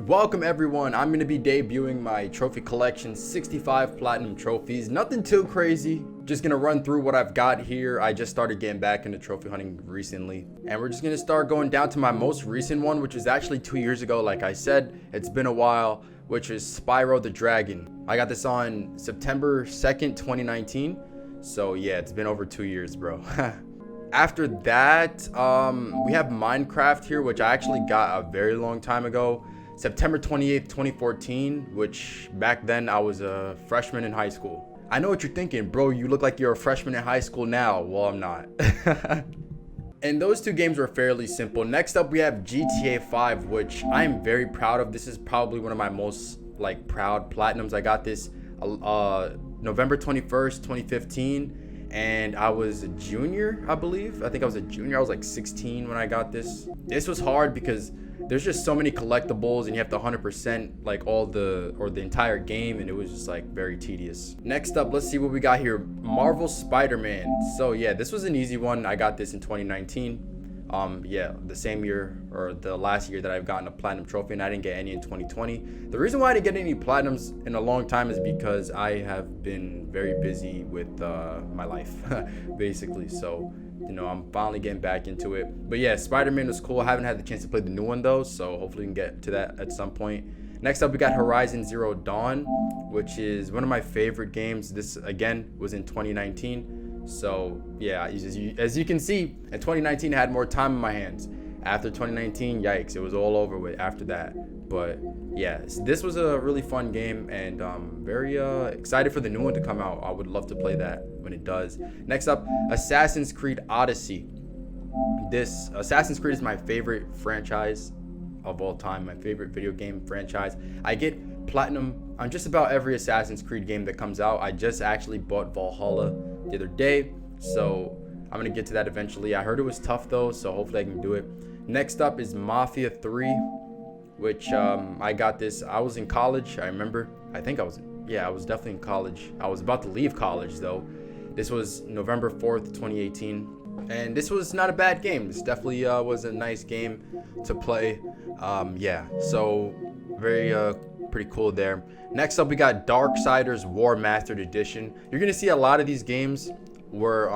Welcome everyone, I'm going to be debuting my trophy collection, 65 platinum trophies. Nothing too crazy, just going to run through what I've got here. I just started getting back into trophy hunting recently, and we're just going to start going down to my most recent one, which is actually 2 years ago. Like I said, it's been a while, which is Spyro the Dragon. I got this on September 2nd, 2019. So yeah, it's been over 2 years, bro. After that, we have Minecraft here, which I actually got a very long time ago. September 28th, 2014, which back then I was a freshman in high school. I know what you're thinking, bro, you look like you're a freshman in high school now. Well, I'm not. And those two games were fairly simple. Next up, we have GTA 5, which I'm very proud of. This is probably one of my most proud platinums. I got this November 21st, 2015. And I was a junior, I believe. I think I was a junior. I was like 16 when I got this. This was hard because there's just so many collectibles and you have to 100% the entire game, and it was just very tedious. Next up, let's see what we got here. Marvel Spider-Man. So yeah, this was an easy one. I got this in 2019. Yeah, the same year or the last year that I've gotten a platinum trophy, and I didn't get any in 2020. The reason why I didn't get any platinums in a long time is because I have been very busy with my life, basically. So, I'm finally getting back into it. But yeah, Spider-Man was cool. I haven't had the chance to play the new one though, so hopefully we can get to that at some point. Next up, we got Horizon Zero Dawn, which is one of my favorite games. This again was in 2019. So yeah, as you can see, in 2019 I had more time in my hands. After 2019, yikes, it was all over with after that. But yeah, this was a really fun game, and very excited for the new one to come out. I would love to play that when it does. Next up, Assassin's Creed Odyssey. This Assassin's Creed is my favorite franchise of all time, my favorite video game franchise. I get platinum on just about every Assassin's Creed game that comes out. I just actually bought Valhalla the other day, so I'm gonna get to that eventually. I heard it was tough though, so hopefully I can do it. Next up is Mafia 3, which I got this. I was in college, I remember. I was definitely in college. I was about to leave college though. This was November 4th, 2018. And this was not a bad game. This definitely was a nice game to play. Yeah, so very pretty cool there. Next up, we got Darksiders Warmastered Edition. You're gonna see a lot of these games were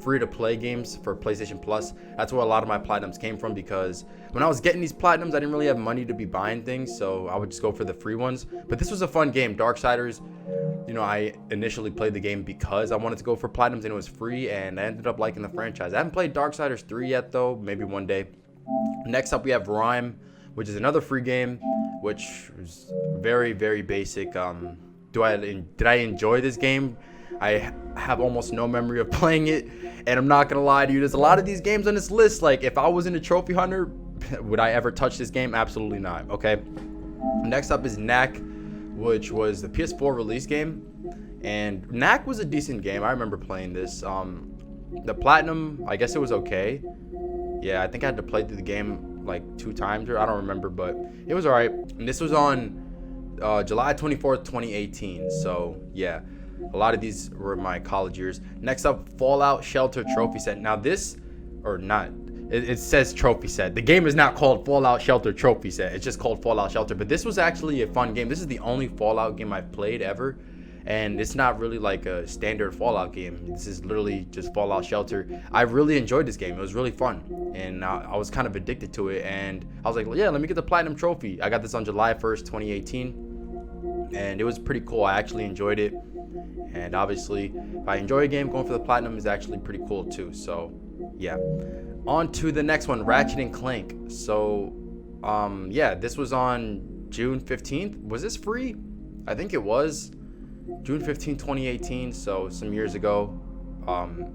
free to play games for PlayStation Plus. That's where a lot of my platinums came from, because when I was getting these platinums, I didn't really have money to be buying things, so I would just go for the free ones. But this was a fun game, Darksiders. I initially played the game because I wanted to go for platinums and it was free, and I ended up liking the franchise. I haven't played Darksiders 3 yet though, maybe one day. Next up, we have Rime, which is another free game, which is very, very basic. Did I enjoy this game? I have almost no memory of playing it, and I'm not gonna lie to you, there's a lot of these games on this list. If I wasn't a trophy hunter, would I ever touch this game? Absolutely not. Okay. Next up is Knack, which was the PS4 release game, and Knack was a decent game. I remember playing this. The platinum, I guess it was okay. Yeah, I think I had to play through the game 2 times, or I don't remember, but it was alright. And this was on July 24th, 2018. So yeah, a lot of these were my college years. Next up, Fallout Shelter Trophy Set. Now this, or not, it says trophy set. The game is not called Fallout Shelter Trophy Set. It's just called Fallout Shelter. But this was actually a fun game. This is the only Fallout game I've played ever. And it's not really like a standard Fallout game. This is literally just Fallout Shelter. I really enjoyed this game. It was really fun. And I was kind of addicted to it. And I was like, yeah, let me get the platinum trophy. I got this on July 1st, 2018. And it was pretty cool. I actually enjoyed it. And obviously, if I enjoy a game, going for the platinum is actually pretty cool too. So yeah. On to the next one, Ratchet and Clank. So yeah, this was on June 15th. Was this free? I think it was June 15th, 2018. So some years ago.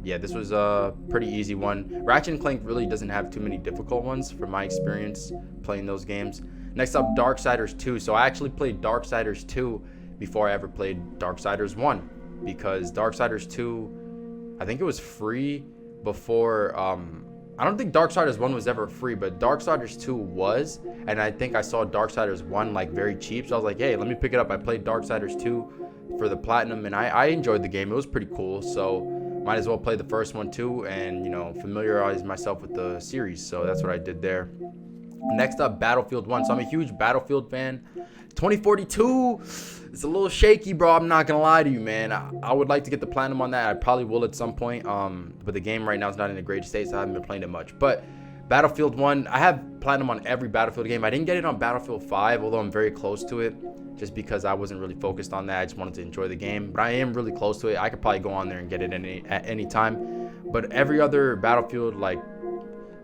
Yeah, this was a pretty easy one. Ratchet and Clank really doesn't have too many difficult ones from my experience playing those games. Next up, Darksiders 2. So I actually played Darksiders 2 before I ever played Darksiders 1, because Darksiders 2, I think it was free before. I don't think Darksiders 1 was ever free, but Darksiders 2 was, and I think I saw Darksiders 1 very cheap, so I was like, hey, let me pick it up. I played Darksiders 2 for the platinum, and I enjoyed the game. It was pretty cool, so might as well play the first one too, and familiarize myself with the series. So that's what I did there. Next up, Battlefield 1. So I'm a huge Battlefield fan. 2042, it's a little shaky, bro. I'm not gonna lie to you, man. I would like to get the platinum on that. I probably will at some point. But the game right now is not in a great state, so I haven't been playing it much. But Battlefield 1, I have platinum on every Battlefield game. I didn't get it on Battlefield 5, although I'm very close to it, just because I wasn't really focused on that. I just wanted to enjoy the game. But I am really close to it. I could probably go on there and get it at any time. But every other Battlefield, like,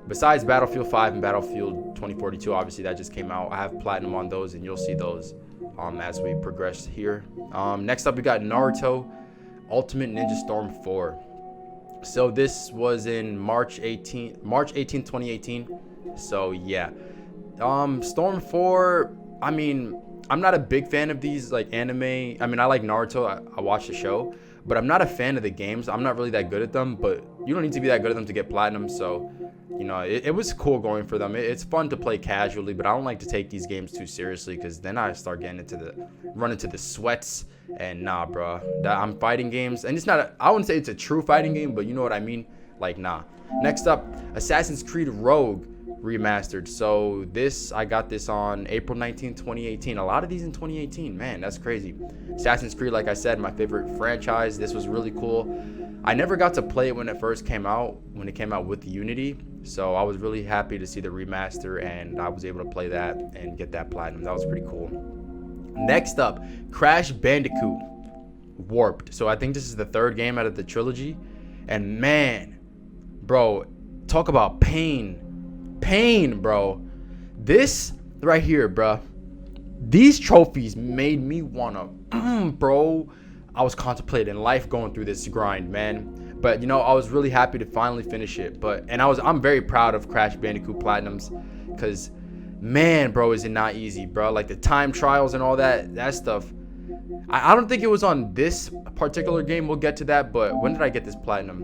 besides Battlefield 5 and Battlefield 2042, obviously that just came out, I have platinum on those, and you'll see those as we progress here. Next up, we got Naruto Ultimate Ninja Storm 4. So this was in March 18th, 2018. So yeah, Storm 4, I mean, I'm not a big fan of these like anime. I mean, I like Naruto, I watch the show, but I'm not a fan of the games. I'm not really that good at them, but you don't need to be that good at them to get platinum. So, you know, it was cool going for them. It's fun to play casually, but I don't like to take these games too seriously, because then I start getting run into the sweats, and nah, bro. I'm fighting games, and it's not, I wouldn't say it's a true fighting game, but you know what I mean? Like, nah. Next up, Assassin's Creed Rogue Remastered. So this, I got this on April 19, 2018. A lot of these in 2018, man, that's crazy. Assassin's Creed, like I said, my favorite franchise. This was really cool. I never got to play it when it first came out, with Unity. So I was really happy to see the remaster, and I was able to play that and get that platinum. That was pretty cool. Next up, Crash Bandicoot Warped. So I think this is the third game out of the trilogy. And man, bro, talk about pain, bro. This right here, bro, these trophies made me wanna, bro, I was contemplating life going through this grind, man. But you know, I was really happy to finally finish it. I'm very proud of Crash Bandicoot Platinums, because man, bro, is it not easy, bro. Like the time trials and all that stuff. I don't think it was on this particular game. We'll get to that. But when did I get this platinum?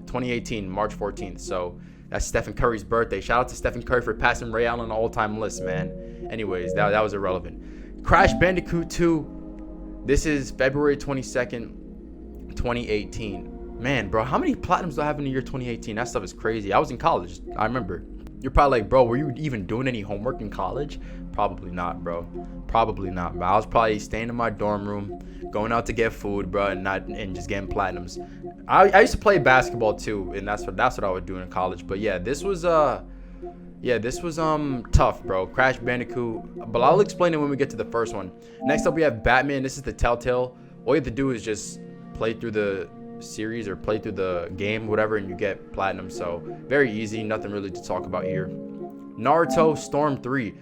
2018, March 14th. So that's Stephen Curry's birthday. Shout out to Stephen Curry for passing Royale on the all-time list, man. Anyways, that was irrelevant. Crash Bandicoot 2. This is February 22nd, 2018. Man, bro, how many platinums do I have in the year 2018? That stuff is crazy. I was in college, I remember. You're probably like, bro, were you even doing any homework in college? Probably not, bro. Probably not, bro. I was probably staying in my dorm room, going out to get food, bro, and just getting platinums. I used to play basketball too, and that's what I would do in college. But yeah, this was tough, bro. Crash Bandicoot, but I'll explain it when we get to the first one. Next up, we have Batman. This is the Telltale. All you have to do is just play through the series or play through the game, whatever, and you get platinum. So very easy, nothing really to talk about here. Naruto Storm 3.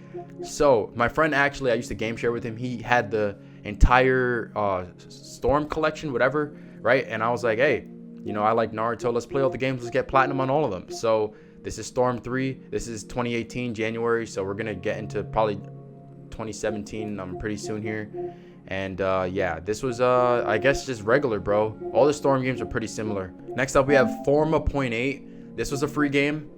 So my friend, actually, I used to game share with him. He had the entire Storm collection, whatever, right? And I was like, hey, you know, I like Naruto, let's play all the games, let's get platinum on all of them. So this is Storm 3. This is 2018 January, so we're gonna get into probably 2017 pretty soon here. And yeah, this was I guess just regular, bro. All the Storm games are pretty similar. Next up, we have Forma Point 8. This was a free game.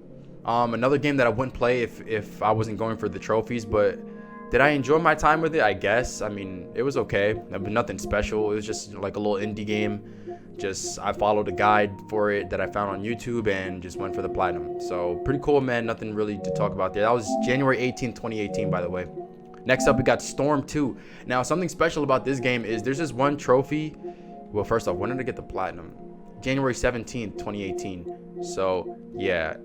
Another game that I wouldn't play if I wasn't going for the trophies, but did I enjoy my time with it? I guess. I mean, it was okay. But nothing special. It was just like a little indie game. Just I followed a guide for it that I found on YouTube and just went for the platinum. So pretty cool, man. Nothing really to talk about there. That was January 18th, 2018, by the way. Next up, we got Storm 2. Now, something special about this game is there's this one trophy. Well, first off, when did I get the platinum? January 17th, 2018. So, yeah.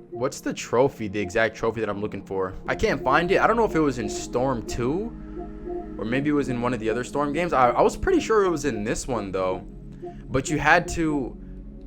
What's the trophy, the exact trophy that I'm looking for? I can't find it. I don't know if it was in Storm 2 or maybe it was in one of the other Storm games. I was pretty sure it was in this one, though. But you had to,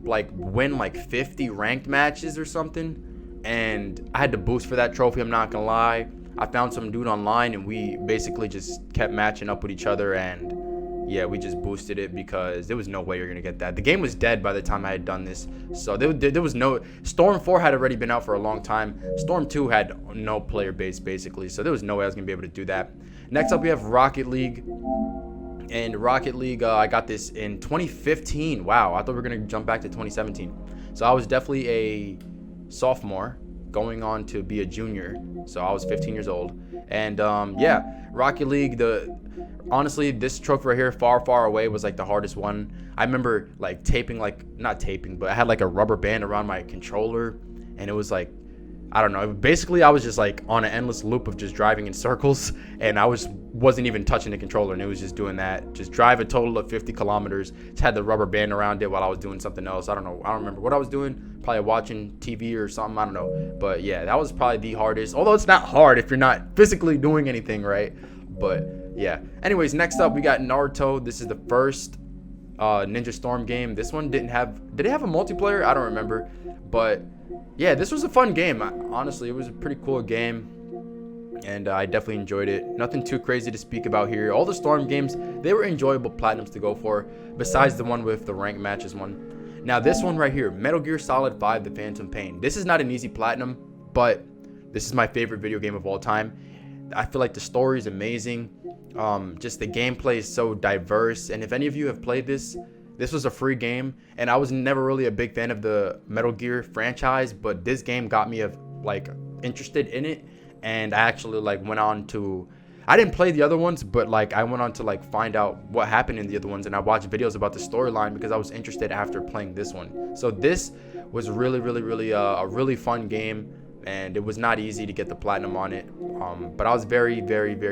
like, win, like, 50 ranked matches or something. And I had to boost for that trophy, I'm not gonna lie. I found some dude online and we basically just kept matching up with each other, and yeah, we just boosted it because there was no way you're gonna get that. The game was dead by the time I had done this, so there was no. Storm 4 had already been out for a long time. Storm 2 had no player base basically, so there was no way I was gonna be able to do that. Next up, we have Rocket League. And Rocket League, I got this in 2015. Wow, I thought we were gonna jump back to 2017. So I was definitely a sophomore, going on to be a junior, so I was 15 years old. And yeah, Rocket League, honestly, this trophy right here, far away, was like the hardest one. I remember like taping, like not taping, but I had like a rubber band around my controller, and it was like I don't know. Basically, I was just like on an endless loop of just driving in circles, and I wasn't even touching the controller, and it was just doing that. Just drive a total of 50 kilometers. Just had the rubber band around it while I was doing something else. I don't know. I don't remember what I was doing. Probably watching TV or something. I don't know. But yeah, that was probably the hardest. Although it's not hard if you're not physically doing anything, right? But yeah. Anyways, next up we got Naruto. This is the first Ninja Storm game. This one did it have a multiplayer? I don't remember. But yeah, this was a fun game. Honestly, it was a pretty cool game, and I definitely enjoyed it. Nothing too crazy to speak about here. All the Storm games, they were enjoyable platinums to go for, besides the one with the rank matches one. Now this one right here, Metal Gear Solid 5: The Phantom Pain. This is not an easy platinum, but this is my favorite video game of all time. I feel like the story is amazing. Just the gameplay is so diverse, and if any of you have played this was a free game, and I was never really a big fan of the Metal Gear franchise, but this game got me interested in it, and I actually went on to, I didn't play the other ones, but I went on to find out what happened in the other ones, and I watched videos about the storyline because I was interested after playing this one. So this was really a really fun game, and it was not easy to get the platinum on it, but I was very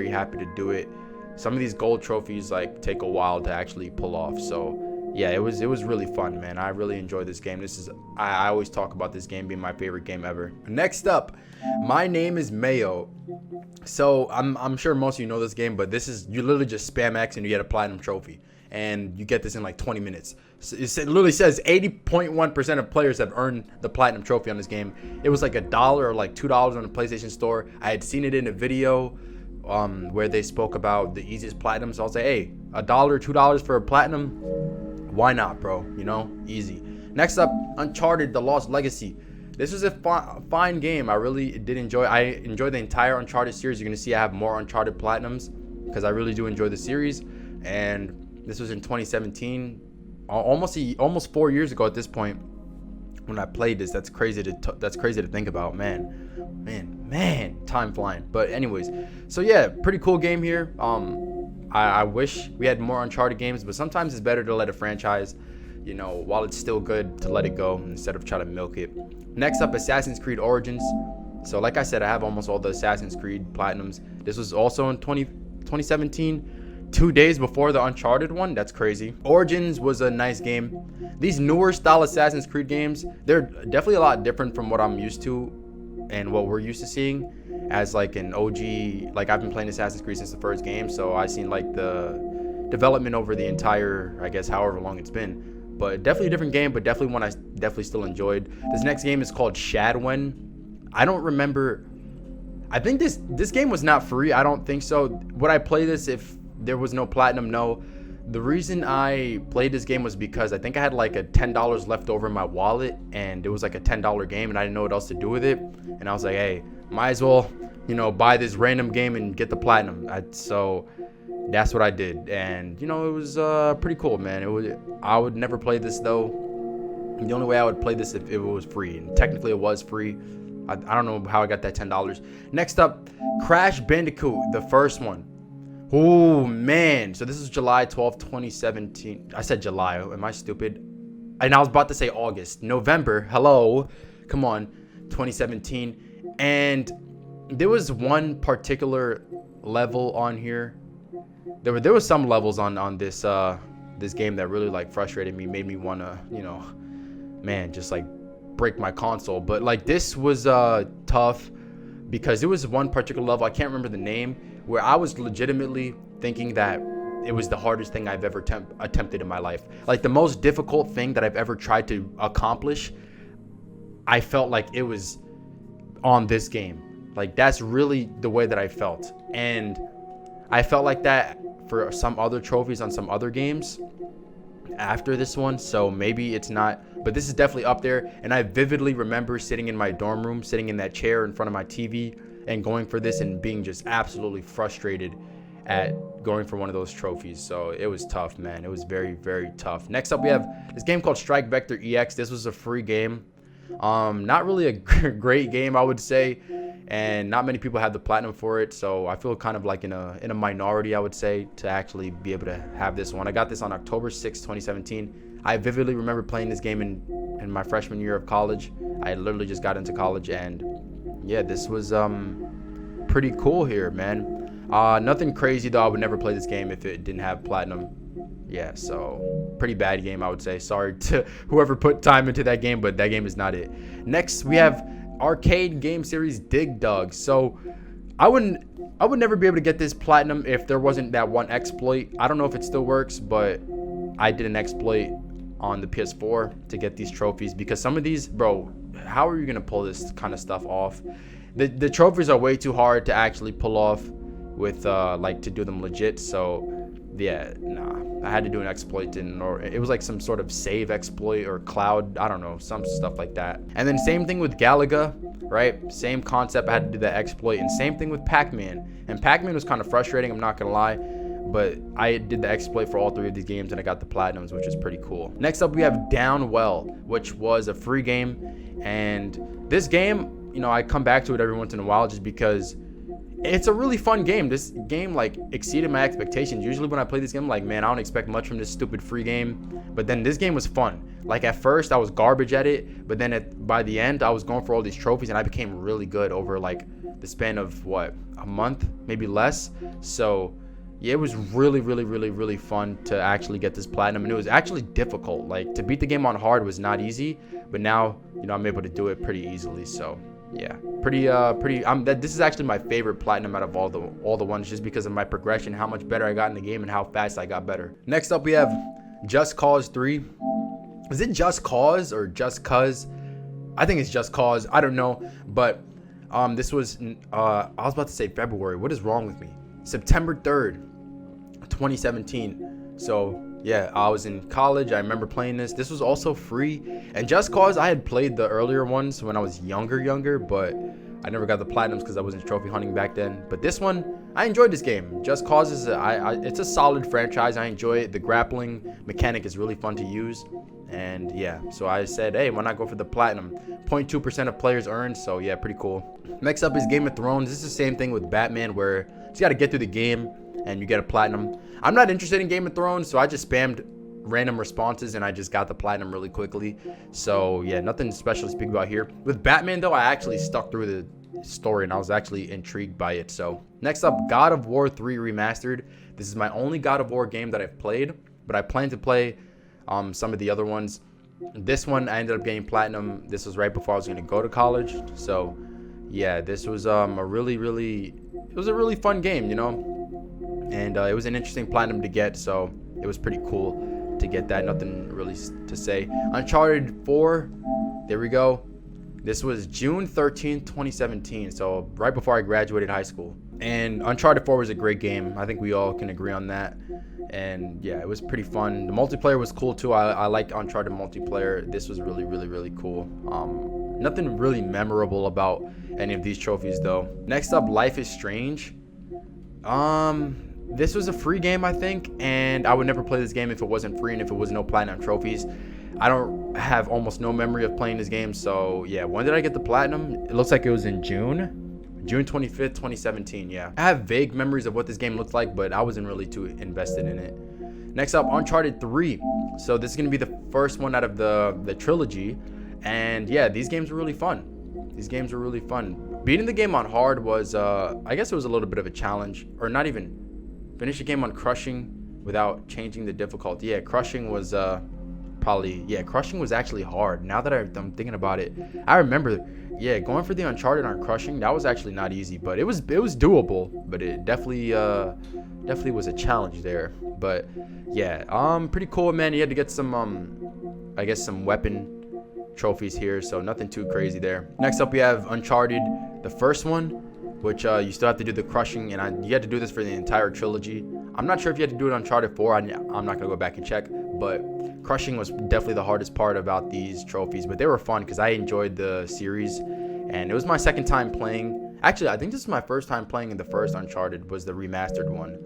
happy to do it. Some of these gold trophies take a while to actually pull off, so yeah, it was really fun, man. I really enjoyed this game. I always talk about this game being my favorite game ever. Next up, My Name is Mayo. So I'm sure most of you know this game, but this is, you literally just spam X and you get a platinum trophy, and you get this in 20 minutes. So it literally says 80.1% of players have earned the platinum trophy on this game. It was $1 or $2 on the PlayStation Store. I had seen it in a video where they spoke about the easiest platinum, so I was like, hey, $1, $2 for a platinum, why not, bro? You know, easy. Next up, Uncharted: The Lost Legacy. This was a fine game. I really did enjoy. I enjoyed the entire Uncharted series. You're gonna see I have more Uncharted platinums because I really do enjoy the series. And this was in 2017, almost 4 years ago at this point when I played this. That's crazy to think about, man. Time flying. But anyways, so yeah, pretty cool game here. I wish we had more Uncharted games, but sometimes it's better to let a franchise, while it's still good, to let it go instead of try to milk it. Next up, Assassin's Creed Origins. So like I said, I have almost all the Assassin's Creed platinums. This was also in 2017, 2 days before the Uncharted one. That's crazy. Origins was a nice game. These newer style Assassin's Creed games, they're definitely a lot different from what I'm used to and what we're used to seeing as an OG. I've been playing Assassin's Creed since the first game, so I've seen the development over the entire, I guess, however long it's been. But definitely a different game, but definitely one I definitely still enjoyed. This next game is called Shadwen. I don't remember. I think this game was not free. I don't think so. Would I play this if there was no platinum? No. The reason I played this game was because I think I had a $10 left over in my wallet, and it was a $10 game, and I didn't know what else to do with it. And I was like, hey, might as well, buy this random game and get the platinum. So that's what I did, and it was pretty cool, man. I would never play this though. The only way I would play this if it was free, and technically it was free. I don't know how I got that $10. Next up, Crash Bandicoot, the first one. Oh man, so this is July 12th, 2017. I said July. Am I stupid? And I was about to say August. November. Hello. Come on. 2017. And there was one particular level on here. There was some levels on this this game that really frustrated me, made me want to, just break my console. But this was tough because there was one particular level, I can't remember the name, where I was legitimately thinking that it was the hardest thing I've ever attempted in my life. The most difficult thing that I've ever tried to accomplish, I felt like it was on this game. That's really the way that I felt. And I felt like that for some other trophies on some other games after this one, so maybe it's not, but this is definitely up there. And I vividly remember sitting in my dorm room, sitting in that chair in front of my TV and going for this and being just absolutely frustrated at going for one of those trophies. So it was tough, man. It was very tough. Next up, we have this game called Strike Vector EX. This was a free game. Not really a great game, I would say, and not many people have the platinum for it, so I feel kind of in a minority, I would say, to actually be able to have this one. I got this on October 6, 2017. I vividly remember playing this game in my freshman year of college. I literally just got into college, and yeah, this was pretty cool here, man. Nothing crazy though. I would never play this game if it didn't have platinum. Yeah, so pretty bad game, I would say. Sorry to whoever put time into that game, but that game is not it. Next, we have arcade game series Dig Dug. So I would never be able to get this platinum if there wasn't that one exploit. I don't know if it still works, but I did an exploit on the PS4 to get these trophies, because some of these, bro, how are you gonna pull this kind of stuff off? The trophies are way too hard to actually pull off with like to do them legit. So yeah, nah, I had to do an exploit, or it was like some sort of save exploit or cloud, I don't know, some stuff like that. And then same thing with Galaga, right? Same concept, I had to do that exploit. And same thing with Pac-Man. And Pac-Man was kind of frustrating, I'm not gonna lie, but I did the exploit for all three of these games and I got the platinums, which is pretty cool. Next up, we have Down Well, which was a free game. And this game, you know, I come back to it every once in a while just because it's a really fun game. This game like exceeded my expectations. Usually when I play this game, I'm like, man, I don't expect much from this stupid free game. But then this game was fun. Like at first I was garbage at it, but then by the end I was going for all these trophies and I became really good over like the span of what, a month, maybe less. So yeah, it was really fun to actually get this platinum, and it was actually difficult. Like to beat the game on hard was not easy, but now, you know, I'm able to do it pretty easily. So yeah, this is actually my favorite platinum out of all the ones, just because of my progression, how much better I got in the game and how fast I got better. Next up, we have Just Cause 3. Is it Just Cause or Just Cause? I think it's Just Cause. I don't know, but this was I was about to say February. What is wrong with me? September 3rd, 2017. So yeah, I was in college. I remember playing this. This was also free. And Just Cause, I had played the earlier ones when I was younger, but I never got the platinums because I wasn't trophy hunting back then. But this one, I enjoyed this game. Just Cause is it's a solid franchise. I enjoy it. The grappling mechanic is really fun to use. And yeah, so I said, hey, why not go for the platinum? 0.2% of players earned, so yeah, pretty cool. Next up is Game of Thrones. This is the same thing with Batman, where you just got to get through the game and you get a platinum. I'm not interested in Game of Thrones, so I just spammed random responses and I just got the platinum really quickly. So yeah, nothing special to speak about here. With Batman though, I actually stuck through the story and I was actually intrigued by it. So next up, God of War 3 Remastered. This is my only God of War game that I've played, but I plan to play some of the other ones. This one I ended up getting platinum. This was right before I was going to go to college. So yeah, this was a really fun game, you know. And it was an interesting platinum to get, so it was pretty cool to get that. Nothing really to say. Uncharted 4, there we go. This was June 13th, 2017, so right before I graduated high school. And Uncharted 4 was a great game. I think we all can agree on that. And yeah, it was pretty fun. The multiplayer was cool too. I liked Uncharted multiplayer. This was really cool. Nothing really memorable about any of these trophies though. Next up, Life is Strange. This was a free game, I think, and I would never play this game if it wasn't free and if it was no platinum trophies. I don't have almost no memory of playing this game, so yeah. When did I get the platinum? It looks like it was in June 25th, 2017. Yeah, I have vague memories of what this game looked like, but I wasn't really too invested in it. Next up, Uncharted 3. So this is gonna be the first one out of the trilogy, and yeah, these games were really fun. Beating the game on hard was I guess it was a little bit of a challenge, or not even. Finish a game on crushing without changing the difficulty. Yeah, crushing was crushing was actually hard. Now that I'm thinking about it, I remember, yeah, going for the Uncharted on crushing, that was actually not easy, but it was doable, but it definitely was a challenge there. But yeah, pretty cool, man. You had to get some I guess some weapon trophies here, so nothing too crazy there. Next up, we have Uncharted, the first one, which you still have to do the crushing, and you had to do this for the entire trilogy. I'm not sure if you had to do it on Uncharted 4. I'm not going to go back and check, but crushing was definitely the hardest part about these trophies, but they were fun because I enjoyed the series, and it was my second time playing. Actually, I think this is my first time playing in the first Uncharted, was the remastered one.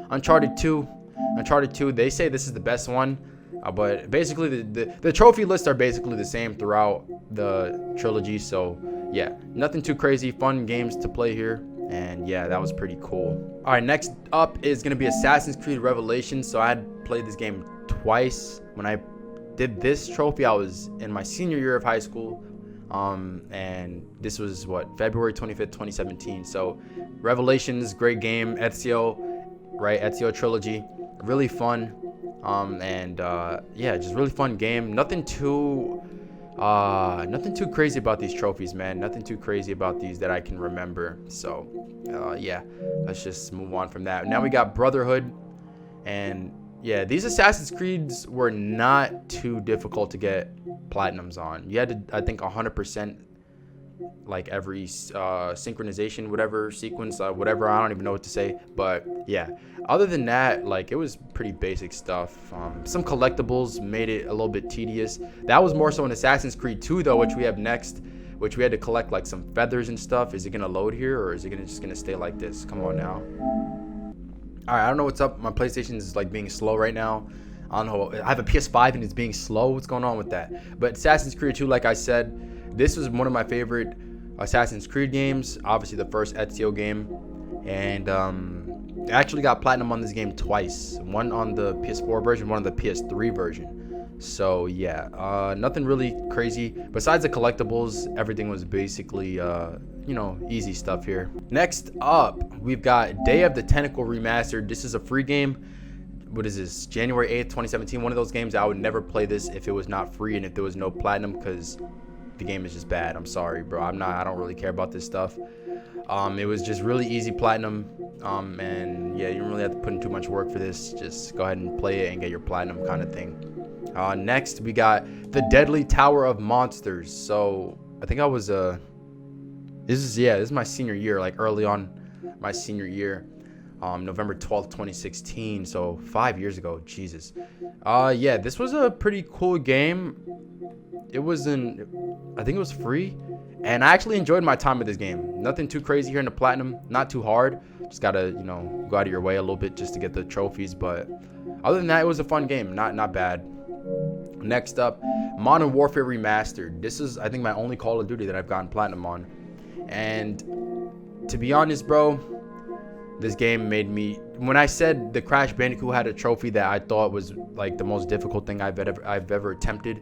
Uncharted 2, they say this is the best one, but basically the trophy lists are basically the same throughout the trilogy, so yeah, nothing too crazy. Fun games to play here, and yeah, that was pretty cool. All right, next up is gonna be Assassin's Creed Revelations. So I had played this game twice. When I did this trophy, I was in my senior year of high school. And this was what, February 25th, 2017. So Revelations, great game. Ezio, right? Ezio trilogy, really fun. Yeah, just really fun game. Nothing too crazy about these trophies, man. Nothing too crazy about these that I can remember. So yeah, let's just move on from that. Now we got Brotherhood. And yeah, these Assassin's Creeds were not too difficult to get platinums on. You had to, I think, 100% like every synchronization, whatever sequence, whatever, I don't even know what to say. But yeah, other than that, like, it was pretty basic stuff. Some collectibles made it a little bit tedious. That was more so in Assassin's Creed 2 though, which we have next, which we had to collect like some feathers and stuff. Is it gonna load here, or is it just gonna stay like this? Come on now. All right, I don't know what's up. My PlayStation is like being slow right now. I don't know. I have a PS5 and it's being slow. What's going on with that? But Assassin's Creed 2, like I said, this was one of my favorite Assassin's Creed games. Obviously, the first Ezio game. And I actually got platinum on this game twice. One on the PS4 version, one on the PS3 version. So yeah, nothing really crazy. Besides the collectibles, everything was basically, you know, easy stuff here. Next up, we've got Day of the Tentacle Remastered. This is a free game. What is this? January 8th, 2017. One of those games I would never play this if it was not free and if there was no platinum, because the game is just bad. I'm sorry, bro. I don't really care about this stuff. It was just really easy platinum. And yeah, you don't really have to put in too much work for this. Just go ahead and play it and get your platinum kind of thing. Next, we got The Deadly Tower of Monsters. So I think I was this is my senior year, like early on my senior year. November 12th, 2016. So 5 years ago. Jesus. Yeah, this was a pretty cool game. It wasn't, I think it was free, and I actually enjoyed my time with this game. Nothing too crazy here in the platinum, not too hard. Just gotta, you know, go out of your way a little bit just to get the trophies. But other than that, it was a fun game. Not bad. Next up, Modern Warfare Remastered. This is, I think, my only Call of Duty that I've gotten platinum on. And to be honest, bro, this game made me, when I said the Crash Bandicoot had a trophy that I thought was like the most difficult thing I've ever attempted,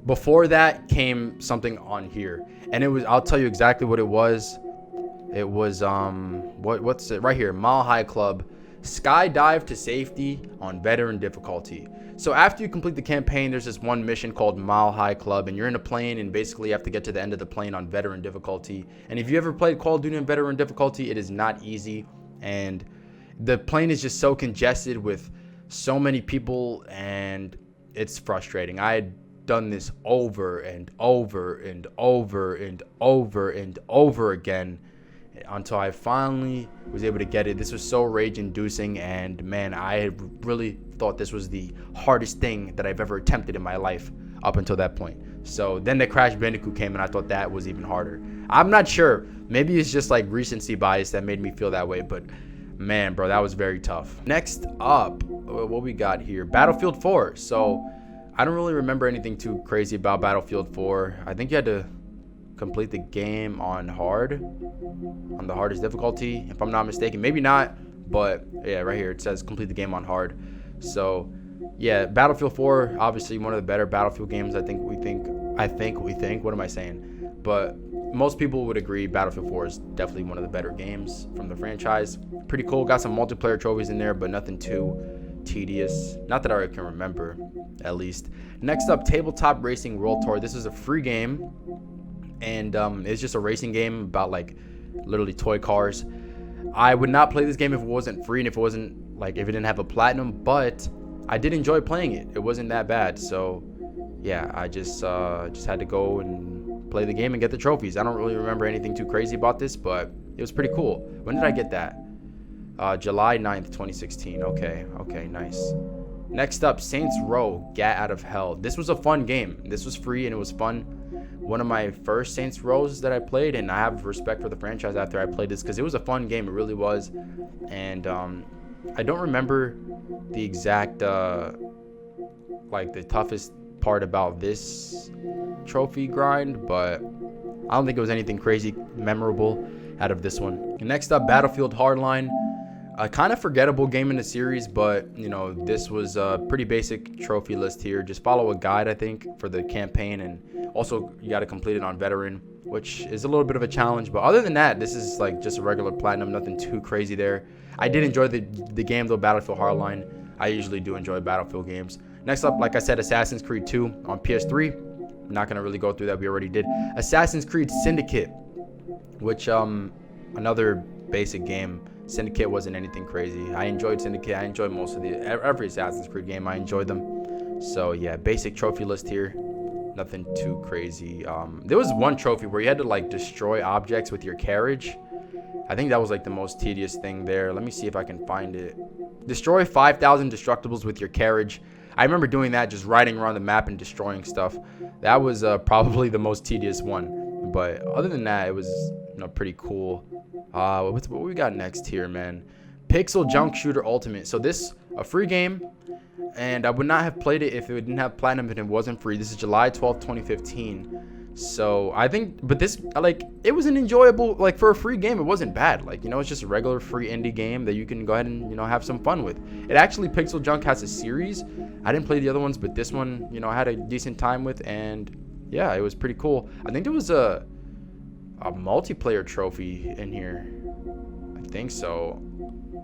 before that came something on here, and it was, I'll tell you exactly what it was. It was what's it right here? Mile High Club, skydive to safety on veteran difficulty. So after you complete the campaign, there's this one mission called Mile High Club, and you're in a plane, and basically you have to get to the end of the plane on veteran difficulty. And if you ever played Call of Duty on veteran difficulty, it is not easy, and the plane is just so congested with so many people, and it's frustrating. I had done this over and over and over and over and over again until I finally was able to get it. This was so rage-inducing, and man, I had really thought this was the hardest thing that I've ever attempted in my life up until that point. So then the Crash Bandicoot came, and I thought that was even harder. I'm not sure. Maybe it's just like recency bias that made me feel that way, but man, bro, that was very tough. Next up, what we got here? Battlefield 4. So I don't really remember anything too crazy about Battlefield 4. I think you had to complete the game on hard, on the hardest difficulty, if I'm not mistaken. Maybe not, but yeah, right here it says complete the game on hard. So yeah, Battlefield 4, obviously one of the better Battlefield games. I think we think. What am I saying? But most people would agree Battlefield 4 is definitely one of the better games from the franchise. Pretty cool. Got some multiplayer trophies in there, but nothing too tedious, not that I can remember, at least. Next up, Tabletop Racing World Tour. This is a free game, and it's just a racing game about like literally toy cars. I would not play this game if it wasn't free and if it wasn't like, if it didn't have a platinum, but I did enjoy playing it. It wasn't that bad. So yeah, I just had to go and play the game and get the trophies. I don't really remember anything too crazy about this, but it was pretty cool. When did I get that? July 9th, 2016. Okay, nice. Next up, Saints Row, Gat Out of Hell. This was a fun game. This was free and it was fun. One of my first Saints Rows that I played, and I have respect for the franchise after I played this because it was a fun game. It really was. And I don't remember the exact like the toughest part about this trophy grind, but I don't think it was anything crazy memorable out of this one. Next up, Battlefield Hardline. A kind of forgettable game in the series, but you know, this was a pretty basic trophy list here. Just follow a guide, I think, for the campaign, and also you got to complete it on veteran, which is a little bit of a challenge. But other than that, this is like just a regular platinum, nothing too crazy there. I did enjoy the game though, Battlefield Hardline. I usually do enjoy Battlefield games. Next up, like I said, Assassin's Creed 2 on PS3. I'm not gonna really go through that, we already did. Assassin's Creed Syndicate, which another basic game. Syndicate wasn't anything crazy. I enjoyed Syndicate. I enjoyed most of every Assassin's Creed game. I enjoyed them. So yeah, basic trophy list here. Nothing too crazy. There was one trophy where you had to like destroy objects with your carriage. I think that was like the most tedious thing there. Let me see if I can find it. Destroy 5,000 destructibles with your carriage. I remember doing that, just riding around the map and destroying stuff. That was probably the most tedious one. But other than that, it was, you know, pretty cool. What we got next here, man? Pixellunk Shooter Ultimate. So this a free game, and I would not have played it if it didn't have platinum and it wasn't free. This is July 12th, 2015. So I think, but this, like, it was an enjoyable, like, for a free game, it wasn't bad. Like, you know, it's just a regular free indie game that you can go ahead and, you know, have some fun with. It actually, Pixellunk has a series. I didn't play the other ones, but this one, you know, I had a decent time with, and yeah, it was pretty cool. I think there was a multiplayer trophy in here. I think so.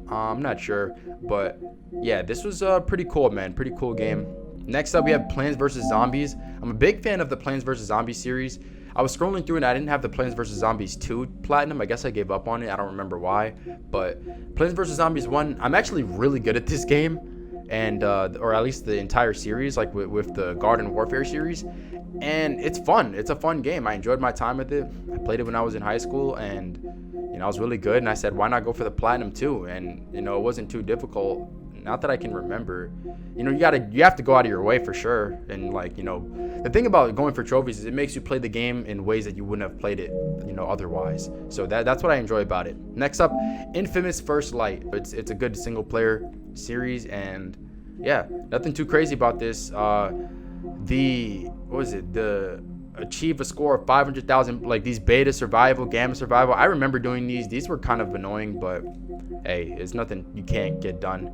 I'm not sure, but yeah, this was pretty cool, man. Pretty cool game. Next up, we have Plants vs. Zombies. I'm a big fan of the Plants vs. Zombies series. I was scrolling through and I didn't have the Plants vs. Zombies 2 platinum. I guess I gave up on it. I don't remember why. But Plants vs. Zombies 1, I'm actually really good at this game. And, or at least the entire series, like with the Garden Warfare series. And it's fun. It's a fun game. I enjoyed my time with it. I played it when I was in high school, and, you know, I was really good. And I said, why not go for the platinum too? And, you know, it wasn't too difficult. Not that I can remember. You know, you have to go out of your way for sure. And, like, you know, the thing about going for trophies is it makes you play the game in ways that you wouldn't have played it, you know, otherwise. So that's what I enjoy about it. Next up, Infamous First Light. It's a good single player series, and yeah, nothing too crazy about this. The achieve a score of 500,000, like these beta survival, gamma survival. I remember doing these. These were kind of annoying, but hey, it's nothing you can't get done.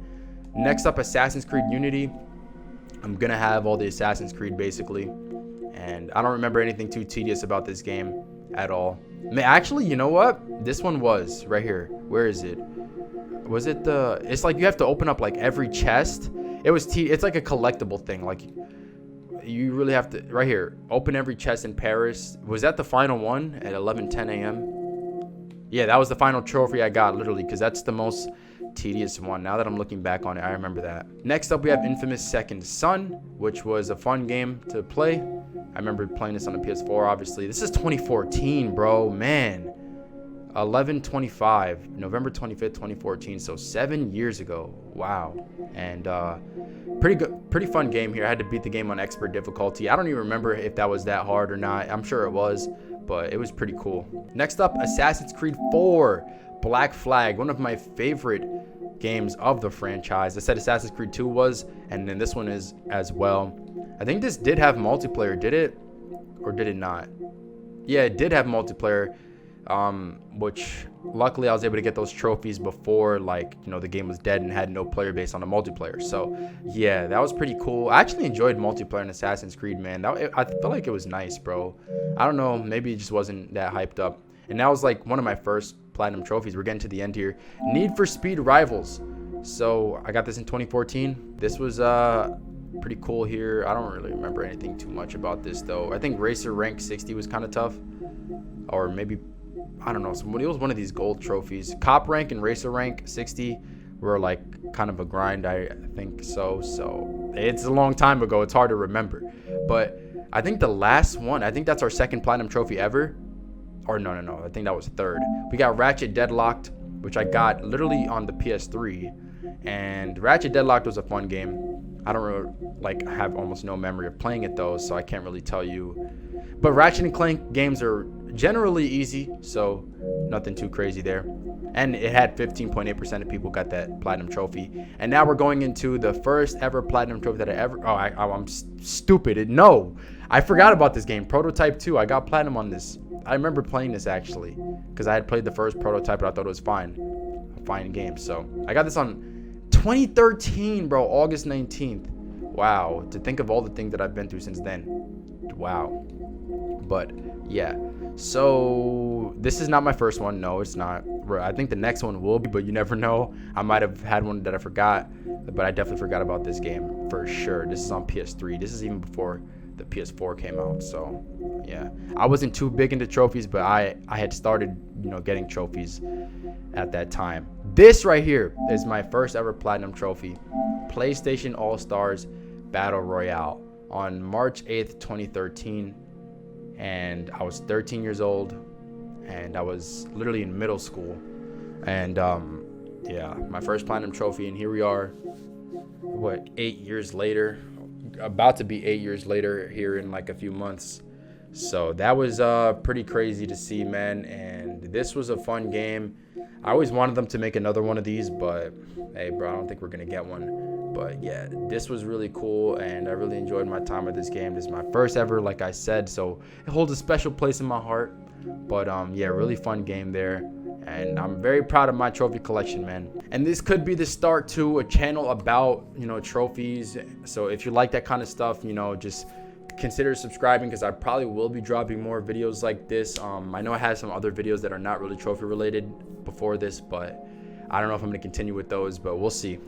Next up, Assassin's Creed Unity. I'm gonna have all the Assassin's Creed basically, and I don't remember anything too tedious about this game at all. Actually, you know what? This one was right here. Where is it? Was it the? It's like you have to open up like every chest. It's like a collectible thing. Like you really have to, right here, open every chest in Paris. Was that the final one at 11:10 a.m.? Yeah, that was the final trophy I got, literally, because that's the most tedious one. Now that I'm looking back on it, I remember that. Next up, we have Infamous Second Son, which was a fun game to play. I remember playing this on the PS4, obviously. This is 2014, bro, man. 11/25, November 25th, 2014. So 7 years ago. Wow. And pretty fun game here. I had to beat the game on expert difficulty. I don't even remember if that was that hard or not. I'm sure it was, but it was pretty cool. Next up, Assassin's Creed 4 Black Flag, one of my favorite games of the franchise. I said Assassin's Creed 2 was, and then this one is as well. I think this did have multiplayer, did it? Or did it not? Yeah, it did have multiplayer, which luckily I was able to get those trophies before, like, you know, the game was dead and had no player base on the multiplayer. So yeah, that was pretty cool. I actually enjoyed multiplayer in Assassin's Creed, man. I felt like it was nice, bro. I don't know, maybe it just wasn't that hyped up. And that was like one of my first platinum trophies. We're getting to the end here. Need for Speed Rivals. So I got this in 2014. This was pretty cool here. I don't really remember anything too much about this though. I think Racer Rank 60 was kind of tough, or maybe, I don't know, it was one of these gold trophies. Cop Rank and Racer Rank 60 were like kind of a grind, I think so. So it's a long time ago. It's hard to remember. But I think the last one, I think that's our second platinum trophy ever. Or no, I think that was third. We got Ratchet Deadlocked, which I got literally on the PS3. And Ratchet Deadlocked was a fun game. I don't really, like, have almost no memory of playing it though, so I can't really tell you. But Ratchet and Clank games are generally easy, so nothing too crazy there. And it had 15.8% of people got that platinum trophy. And now we're going into the first ever platinum trophy that I ever, I'm stupid. No, I forgot about this game, Prototype 2. I got platinum on this. I remember playing this actually, because I had played the first Prototype, but I thought it was fine. fine game. So I got this on 2013, bro, August 19th. Wow, to think of all the things that I've been through since then. Wow. But yeah, so this is not my first one. No, it's not. I think the next one will be, but you never know. I might have had one that I forgot, but I definitely forgot about this game for sure. This is on PS3. This is even before the PS4 came out. So yeah, I wasn't too big into trophies, but I had started, you know, getting trophies at that time. This right here is my first ever platinum trophy, PlayStation All-Stars Battle Royale, on March 8th, 2013. And I was 13 years old, and I was literally in middle school. And yeah, my first platinum trophy, and here we are, what, 8 years later, about to be 8 years later here in like a few months. So that was pretty crazy to see, man. And this was a fun game. I always wanted them to make another one of these, but hey, bro, I don't think we're gonna get one. But yeah, this was really cool, and I really enjoyed my time with this game. This is my first ever, like I said, so it holds a special place in my heart. But yeah, really fun game there, and I'm very proud of my trophy collection, man. And this could be the start to a channel about, you know, trophies. So if you like that kind of stuff, you know, just consider subscribing, because I probably will be dropping more videos like this. I know I had some other videos that are not really trophy related before this, but I don't know if I'm going to continue with those, but we'll see.